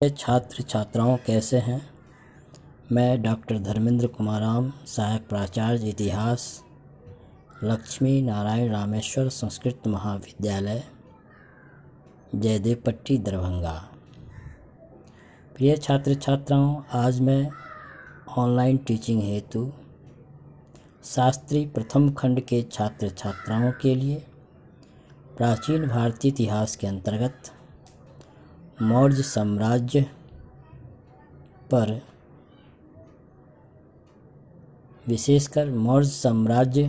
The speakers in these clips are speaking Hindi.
छात्र छात्राओं कैसे हैं। मैं डॉक्टर धर्मेंद्र कुमाराम, सहायक प्राचार्य इतिहास, लक्ष्मी नारायण रामेश्वर संस्कृत महाविद्यालय, जयदेव पट्टी, दरभंगा। प्रिय छात्र छात्राओं, आज मैं ऑनलाइन टीचिंग हेतु शास्त्री प्रथम खंड के छात्र छात्राओं के लिए प्राचीन भारतीय इतिहास के अंतर्गत मौर्य साम्राज्य पर, विशेषकर मौर्य साम्राज्य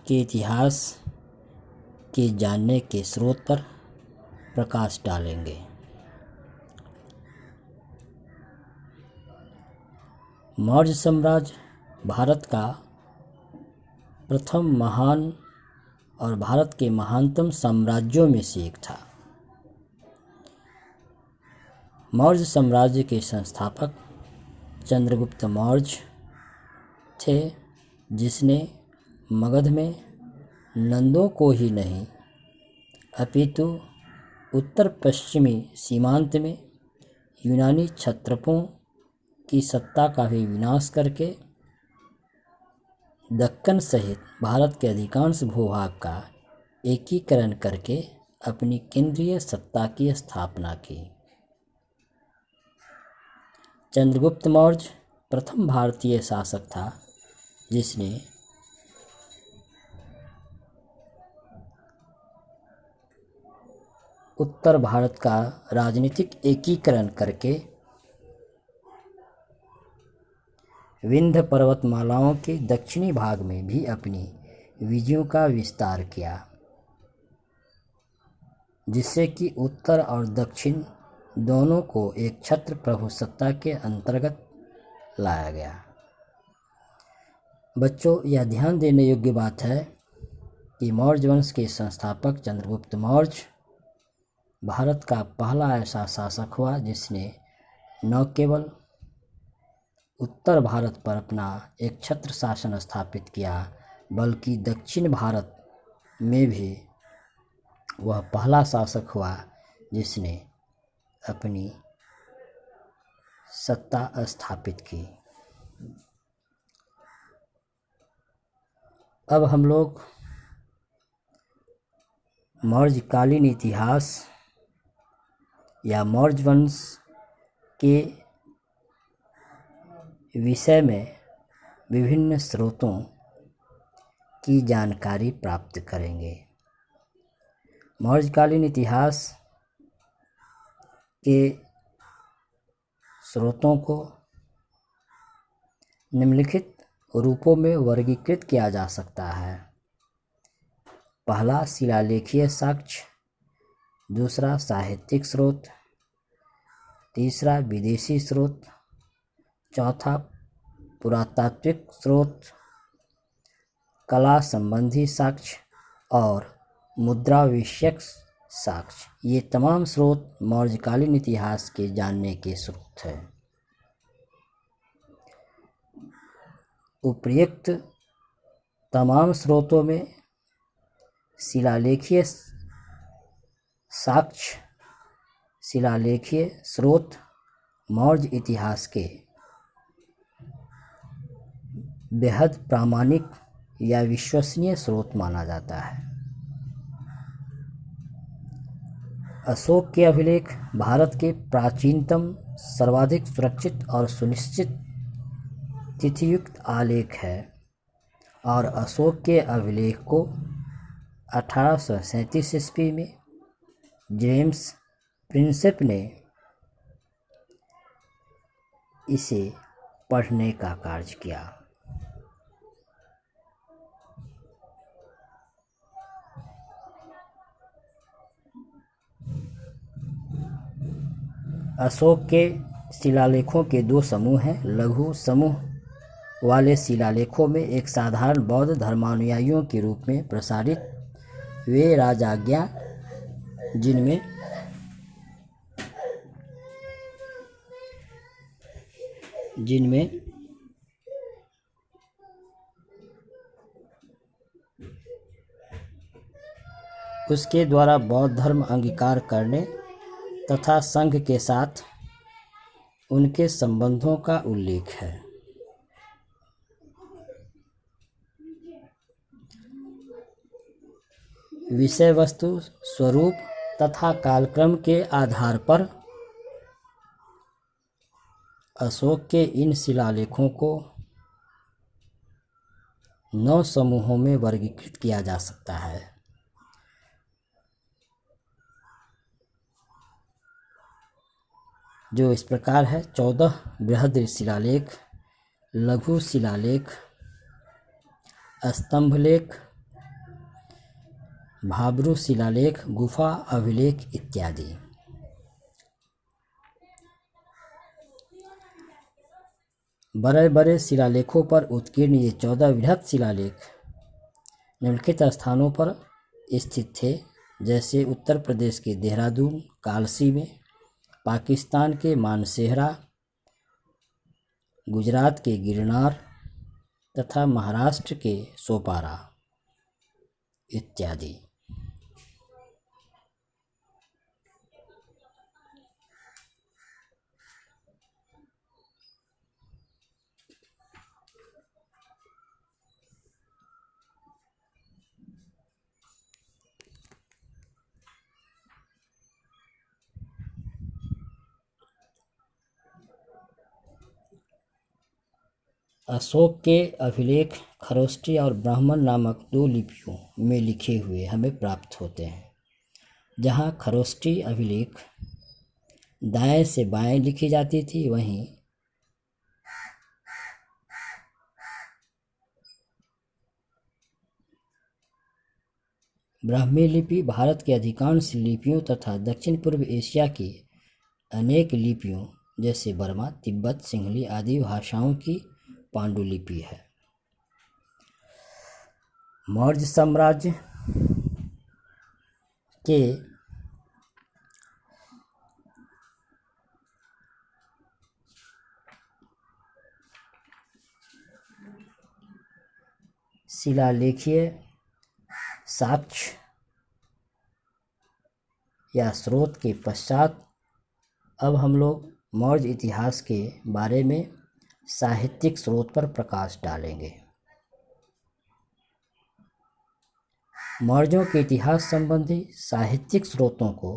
के इतिहास के जानने के स्रोत पर प्रकाश डालेंगे। मौर्य साम्राज्य भारत का प्रथम महान और भारत के महानतम साम्राज्यों में से एक था। मौर्य साम्राज्य के संस्थापक चंद्रगुप्त मौर्य थे, जिसने मगध में नंदों को ही नहीं अपितु उत्तर पश्चिमी सीमांत में यूनानी क्षत्रपों की सत्ता का भी विनाश करके दक्कन सहित भारत के अधिकांश भूभाग का एकीकरण करके अपनी केंद्रीय सत्ता की स्थापना की। चंद्रगुप्त मौर्य प्रथम भारतीय शासक था जिसने उत्तर भारत का राजनीतिक एकीकरण करके विंध्य पर्वतमालाओं के दक्षिणी भाग में भी अपनी विजयों का विस्तार किया, जिससे कि उत्तर और दक्षिण दोनों को एक छत्र प्रभु सत्ता के अंतर्गत लाया गया। बच्चों, यह ध्यान देने योग्य बात है कि मौर्य वंश के संस्थापक चंद्रगुप्त मौर्य भारत का पहला ऐसा शासक हुआ जिसने न केवल उत्तर भारत पर अपना एक छत्र शासन स्थापित किया, बल्कि दक्षिण भारत में भी वह पहला शासक हुआ जिसने अपनी सत्ता स्थापित की। अब हम लोग मौर्यकालीन इतिहास या मौर्य वंश के विषय में विभिन्न स्रोतों की जानकारी प्राप्त करेंगे। मौर्यकालीन इतिहास के स्रोतों को निम्नलिखित रूपों में वर्गीकृत किया जा सकता है। पहला, शिलालेखीय साक्ष्य। दूसरा, साहित्यिक स्रोत। तीसरा, विदेशी स्रोत। चौथा, पुरातात्विक स्रोत, कला संबंधी साक्ष्य और मुद्रा विषयक साक्ष्य। ये तमाम स्रोत मौर्यकालीन इतिहास के जानने के स्रोत हैं। उपर्युक्त तमाम स्रोतों में शिलालेखीय साक्ष्य, शिलालेखीय स्रोत मौर्य इतिहास के बेहद प्रामाणिक या विश्वसनीय स्रोत माना जाता है। अशोक के अभिलेख भारत के प्राचीनतम, सर्वाधिक सुरक्षित और सुनिश्चित तिथियुक्त आलेख है और अशोक के अभिलेख को 1837 ईस्वी में जेम्स प्रिंसेप ने इसे पढ़ने का कार्य किया। अशोक के शिलालेखों के दो समूह हैं। लघु समूह वाले शिलालेखों में एक साधारण बौद्ध धर्मानुयायियों के रूप में प्रसारित वे राजाज्ञा, जिनमें उसके द्वारा बौद्ध धर्म अंगीकार करने तथा संघ के साथ उनके संबंधों का उल्लेख है। विषय वस्तु, स्वरूप तथा कालक्रम के आधार पर अशोक के इन शिलालेखों को 9 समूहों में वर्गीकृत किया जा सकता है। जो इस प्रकार है: 14 बृहद शिलालेख, लघु शिलालेख, स्तंभलेख, भाब्रू शिलालेख, गुफा अभिलेख इत्यादि। बड़े बड़े शिलालेखों पर उत्कीर्ण ये 14 बृहद शिलालेख निम्नलिखित स्थानों पर स्थित थे, जैसे उत्तर प्रदेश के देहरादून कालसी में, पाकिस्तान के मानसेहरा, गुजरात के गिरनार तथा महाराष्ट्र के सोपारा इत्यादि। अशोक के अभिलेख खरोष्टी और ब्राह्मण नामक 2 लिपियों में लिखे हुए हमें प्राप्त होते हैं। जहाँ खरोष्टी अभिलेख दाएं से बाएं लिखी जाती थी, वहीं ब्राह्मी लिपि भारत के अधिकांश लिपियों तथा दक्षिण पूर्व एशिया की अनेक लिपियों जैसे बर्मा, तिब्बत, सिंहली आदि भाषाओं की पांडुलिपि है। मौर्य साम्राज्य के शिलालेखीय साक्ष्य या स्रोत के पश्चात अब हम लोग मौर्य इतिहास के बारे में साहित्यिक स्रोत पर प्रकाश डालेंगे। मौर्यों के इतिहास संबंधी साहित्यिक स्रोतों को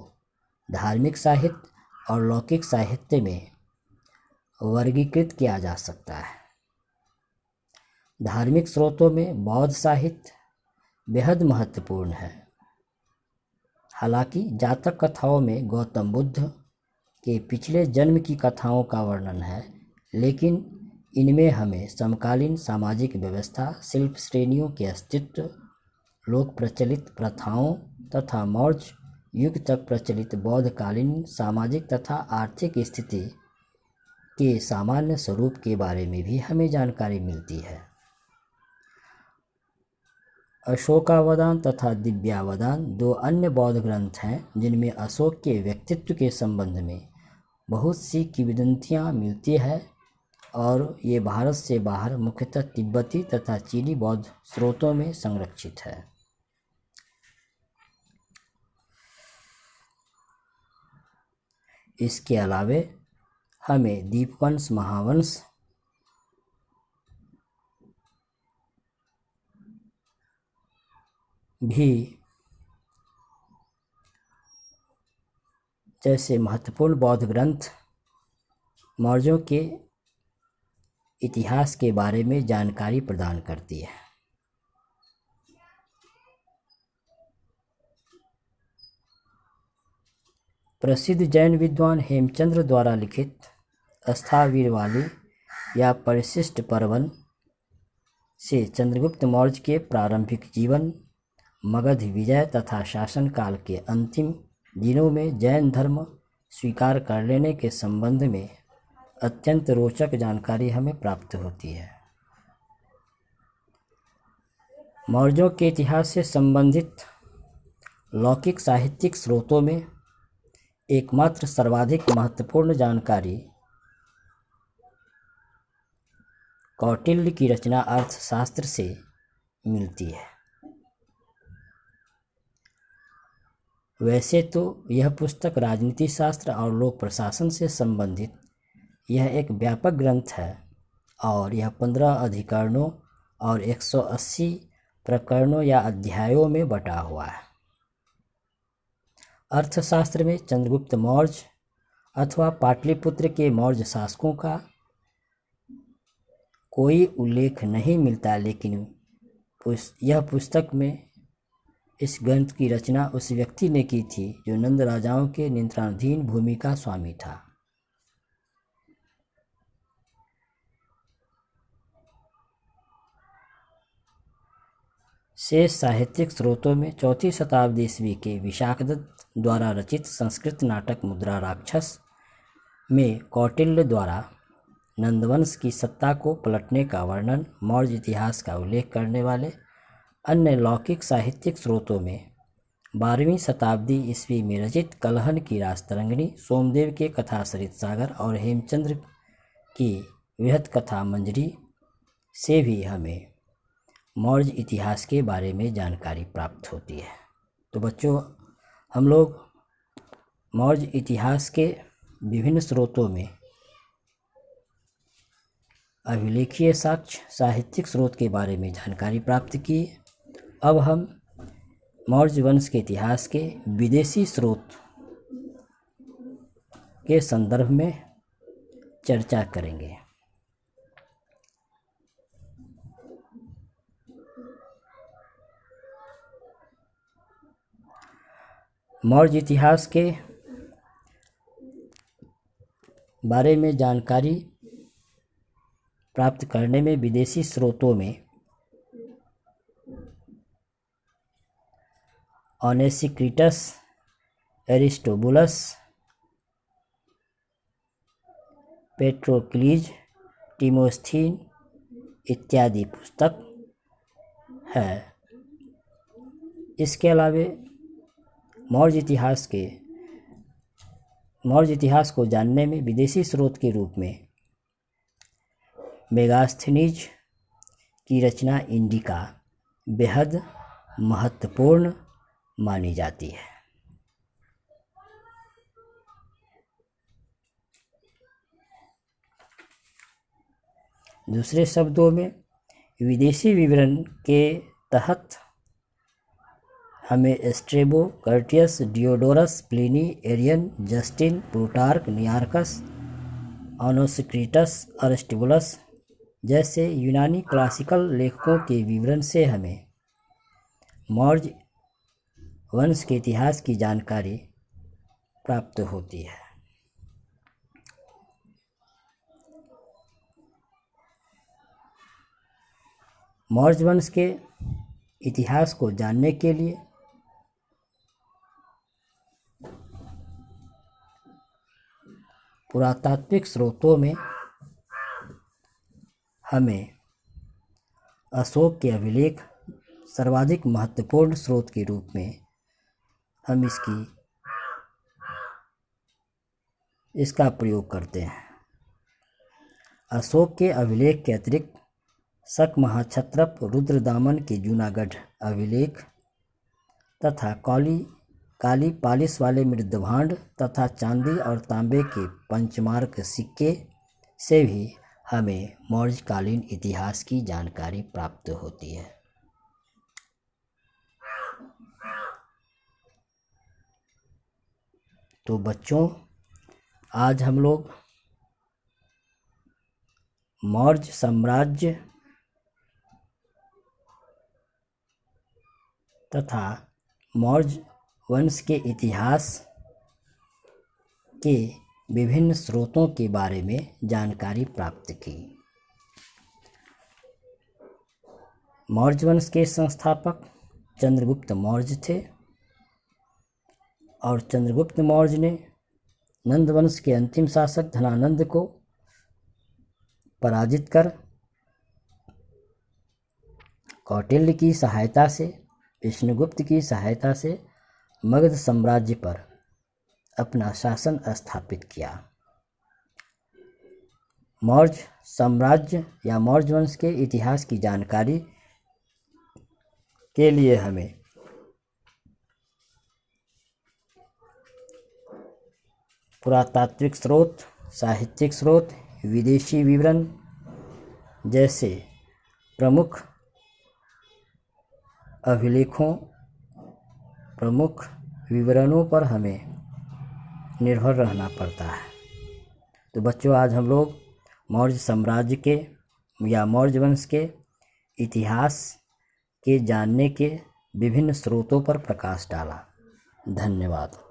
धार्मिक साहित्य और लौकिक साहित्य में वर्गीकृत किया जा सकता है। धार्मिक स्रोतों में बौद्ध साहित्य बेहद महत्वपूर्ण है। हालांकि जातक कथाओं में गौतम बुद्ध के पिछले जन्म की कथाओं का वर्णन है, लेकिन इनमें हमें समकालीन सामाजिक व्यवस्था, शिल्प श्रेणियों के अस्तित्व, लोक प्रचलित प्रथाओं तथा मौर्य युग तक प्रचलित बौद्धकालीन सामाजिक तथा आर्थिक स्थिति के सामान्य स्वरूप के बारे में भी हमें जानकारी मिलती है। अशोकावदान तथा दिव्यावदान 2 अन्य बौद्ध ग्रंथ हैं, जिनमें अशोक के व्यक्तित्व के संबंध में बहुत सी किंवदंतियाँ मिलती है और ये भारत से बाहर मुख्यतः तिब्बती तथा चीनी बौद्ध स्रोतों में संरक्षित है। इसके अलावे हमें दीपवंश, महावंश, भी जैसे महत्वपूर्ण बौद्ध ग्रंथ मौर्यों के इतिहास के बारे में जानकारी प्रदान करती है। प्रसिद्ध जैन विद्वान हेमचंद्र द्वारा लिखित स्थावीरवाली या परिशिष्ट पर्वन से चंद्रगुप्त मौर्य के प्रारंभिक जीवन, मगध विजय तथा शासनकाल के अंतिम दिनों में जैन धर्म स्वीकार कर लेने के संबंध में अत्यंत रोचक जानकारी हमें प्राप्त होती है। मौर्यों के इतिहास से संबंधित लौकिक साहित्यिक स्रोतों में एकमात्र सर्वाधिक महत्वपूर्ण जानकारी कौटिल्य की रचना अर्थशास्त्र से मिलती है। वैसे तो यह पुस्तक राजनीति शास्त्र और लोक प्रशासन से संबंधित यह एक व्यापक ग्रंथ है और यह 15 अधिकरणों और 180 प्रकरणों या अध्यायों में बटा हुआ है। अर्थशास्त्र में चंद्रगुप्त मौर्य अथवा पाटलिपुत्र के मौर्य शासकों का कोई उल्लेख नहीं मिलता, लेकिन यह पुस्तक में इस ग्रंथ की रचना उस व्यक्ति ने की थी जो नंद राजाओं के नियंत्रणाधीन भूमि का स्वामी था। शेष साहित्यिक स्रोतों में 4वीं शताब्दी ईस्वी के विशाखदत्त द्वारा रचित संस्कृत नाटक मुद्रा राक्षस में कौटिल्य द्वारा नंदवंश की सत्ता को पलटने का वर्णन, मौर्य इतिहास का उल्लेख करने वाले अन्य लौकिक साहित्यिक स्रोतों में 12वीं शताब्दी ईस्वी में रचित कलहन की राजतरंगिणी, सोमदेव के कथा सरित सागर और हेमचंद्र की वृहत कथा मंजरी से भी हमें मौर्य इतिहास के बारे में जानकारी प्राप्त होती है। तो बच्चों, हम लोग मौर्य इतिहास के विभिन्न स्रोतों में अभिलेखीय साक्ष्य, साहित्यिक स्रोत के बारे में जानकारी प्राप्त की। अब हम मौर्य वंश के इतिहास के विदेशी स्रोत के संदर्भ में चर्चा करेंगे। मौर्य इतिहास के बारे में जानकारी प्राप्त करने में विदेशी स्रोतों में ओनेसिक्रिटस, एरिस्टोबुलस, पेट्रोक्लीज, टिमोस्थीन इत्यादि पुस्तक है। इसके अलावे मौर्य इतिहास को जानने में विदेशी स्रोत के रूप में मेगास्थनीज की रचना इंडिका बेहद महत्वपूर्ण मानी जाती है। दूसरे शब्दों में विदेशी विवरण के तहत हमें Strabo, Curtius, Diodorus, Pliny, Arrian, Justin, Plutarch, Nearchus, Onesicritus, Aristobulus जैसे यूनानी क्लासिकल लेखकों के विवरण से हमें मौर्य वंश के इतिहास की जानकारी प्राप्त होती है। मौर्य वंश के इतिहास को जानने के लिए पुरातात्विक स्रोतों में हमें अशोक के अभिलेख सर्वाधिक महत्वपूर्ण स्रोत के रूप में हम इसका प्रयोग करते हैं। अशोक के अभिलेख के अतिरिक्त शक महाक्षत्रप रुद्रदामन के जूनागढ़ अभिलेख तथा काली पालिश वाले मृदभांड तथा चांदी और तांबे के पंचमार्क सिक्के से भी हमें मौर्यकालीन इतिहास की जानकारी प्राप्त होती है। तो बच्चों, आज हम लोग मौर्य साम्राज्य तथा मौर्य वंश के इतिहास के विभिन्न स्रोतों के बारे में जानकारी प्राप्त की। मौर्य वंश के संस्थापक चंद्रगुप्त मौर्य थे और चंद्रगुप्त मौर्य ने नंद वंश के अंतिम शासक धनानंद को पराजित कर कौटिल्य की सहायता से, विष्णुगुप्त की सहायता से मगध साम्राज्य पर अपना शासन स्थापित किया। मौर्य साम्राज्य या मौर्य वंश के इतिहास की जानकारी के लिए हमें पुरातात्विक स्रोत, साहित्यिक स्रोत, विदेशी विवरण जैसे प्रमुख अभिलेखों, प्रमुख विवरणों पर हमें निर्भर रहना पड़ता है। तो बच्चों, आज हम लोग मौर्य साम्राज्य के या मौर्य वंश के इतिहास के जानने के विभिन्न स्रोतों पर प्रकाश डाला। धन्यवाद।